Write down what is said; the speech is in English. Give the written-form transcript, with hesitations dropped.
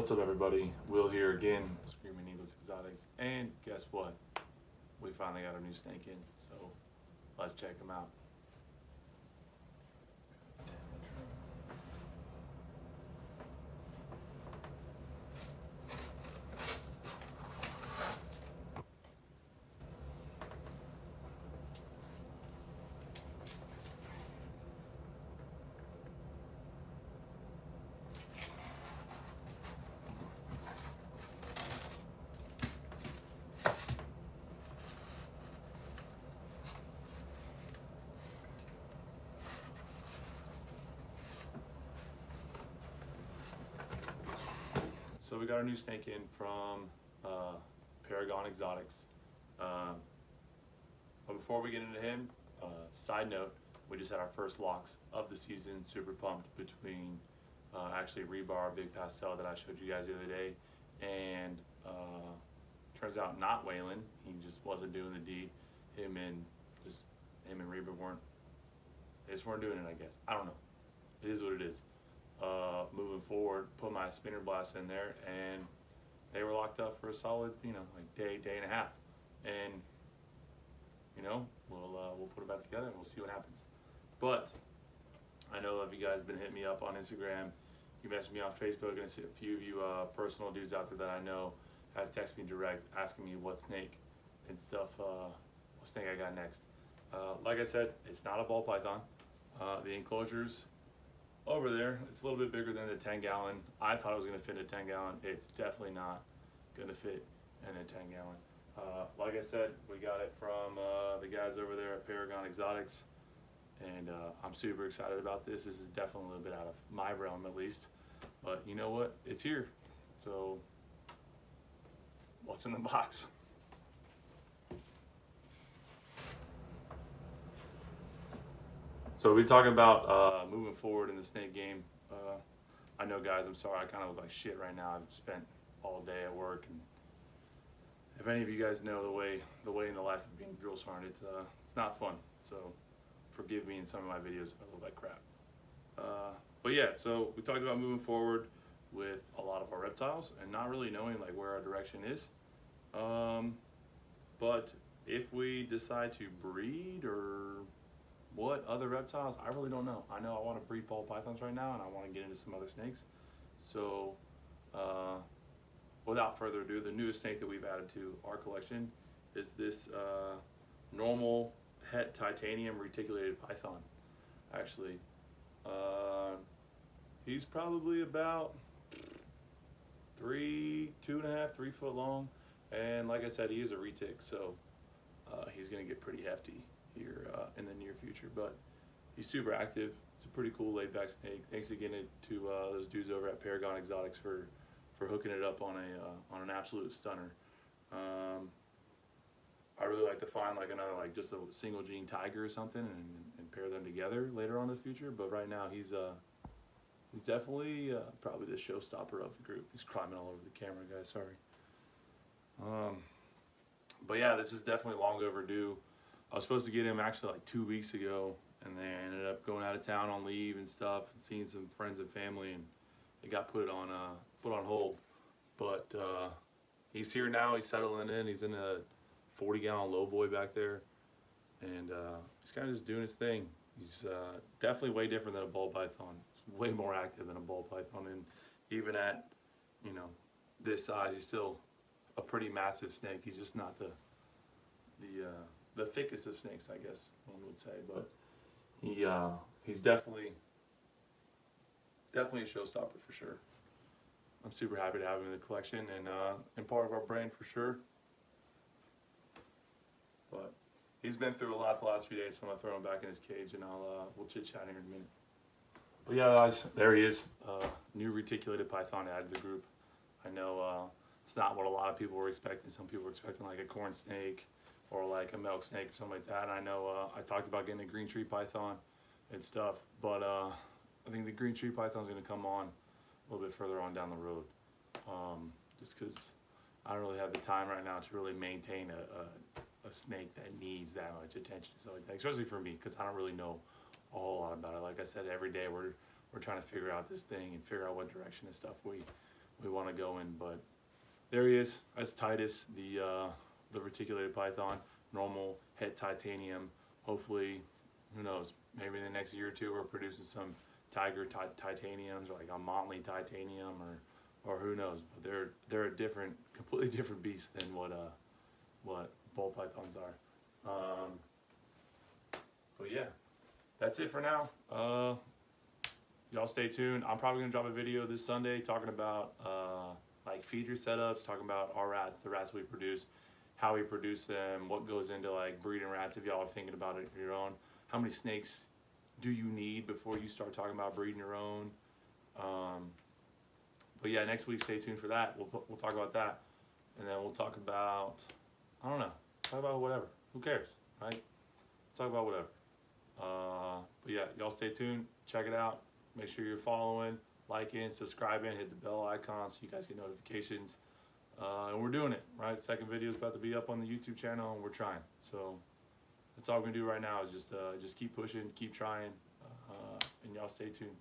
What's up, everybody? Will here again, Screaming Eagles Exotics, and guess what? We finally got our new snake in, so let's check him out. So we got our new snake in from Paragon Exotics. But before we get into him, side note, we just had our first locks of the season. Super pumped between actually Rebar, Big Pastel that I showed you guys the other day, and turns out not Waylon. He just wasn't doing the deed. Him and Rebar weren't doing it, I guess. I don't know. It is what it is. Moving forward, put my spinner blast in there, and they were locked up for a solid, day and a half. And we'll put it back together and we'll see what happens. But I know that you guys have been hitting me up on Instagram. You messaged me on Facebook, and I see a few of you personal dudes out there that I know have texted me direct asking me what snake and stuff, what snake I got next. Like I said, it's not a ball python. The enclosure's over there. It's a little bit bigger than the 10-gallon. I thought it was going to fit a 10-gallon. It's definitely not going to fit in a 10-gallon. Like I said, we got it from the guys over there at Paragon Exotics, and I'm super excited about this. This is definitely a little bit out of my realm, at least. But you know what? It's here. So what's in the box? So we're talking about moving forward in the snake game. I know, guys, I'm sorry, I kind of look like shit right now. I've spent all day at work, and if any of you guys know the way in the life of being a drill sergeant, it's not fun. So forgive me in some of my videos if I look like crap. But yeah, so we talked about moving forward with a lot of our reptiles and not really knowing like where our direction is. But if we decide to breed or what other reptiles, I really don't know. I know I want to breed ball pythons right now, and I want to get into some other snakes. So without further ado, the newest snake that we've added to our collection is this normal het titanium reticulated python. Actually, he's probably about 2.5, 3 foot long, and like I said, he is a retic, so he's gonna get pretty hefty here in the near future. But he's super active. It's a pretty cool laid back snake. Thanks again to those dudes over at Paragon Exotics for hooking it up on an absolute stunner. I really like to find like another just a single gene tiger or something and pair them together later on in the future. But right now he's definitely probably the showstopper of the group. He's climbing all over the camera, guys. Sorry. But yeah, this is definitely long overdue. I was supposed to get him actually like 2 weeks ago, and then I ended up going out of town on leave and stuff, and seeing some friends and family, and it got put on hold. But he's here now. He's settling in. He's in a 40-gallon low boy back there, and he's kind of just doing his thing. He's definitely way different than a ball python. He's way more active than a ball python, and even at this size, he's still a pretty massive snake. He's just not the thickest of snakes, I guess one would say, but he's definitely a showstopper for sure. I'm super happy to have him in the collection and part of our brand for sure. But he's been through a lot the last few days, so I'm gonna throw him back in his cage, and we'll chit chat here in a minute. But yeah, guys, there he is. New reticulated python added to the group. I know it's not what a lot of people were expecting. Some people were expecting like a corn snake or like a milk snake or something like that. And I know I talked about getting a green tree python and stuff, but I think the green tree python is going to come on a little bit further on down the road, just because I don't really have the time right now to really maintain a snake that needs that much attention, so like that, especially for me, because I don't really know a whole lot about it. Like I said, every day we're trying to figure out this thing and figure out what direction and stuff we we want to go in. But there he is. That's Titus, the reticulated python, normal het titanium. Hopefully, who knows, maybe in the next year or two we're producing some tiger titaniums, or like a Motley titanium, or who knows. But they're a different, completely different beast than what ball pythons are. But yeah, that's it for now. Y'all stay tuned. I'm probably gonna drop a video this Sunday talking about like feeder setups, talking about our rats, the rats we produce, how we produce them, what goes into like breeding rats if y'all are thinking about it your own. How many snakes do you need before you start talking about breeding your own? But yeah, next week stay tuned for that. We'll talk about that, and then we'll talk about, I don't know, talk about whatever. Who cares, right? Talk about whatever. But yeah, y'all stay tuned. Check it out. Make sure you're following, liking, subscribing, hit the bell icon so you guys get notifications. And we're doing it, right? Second video is about to be up on the YouTube channel, and we're trying. So that's all we're gonna do right now is just keep pushing, keep trying, and y'all stay tuned.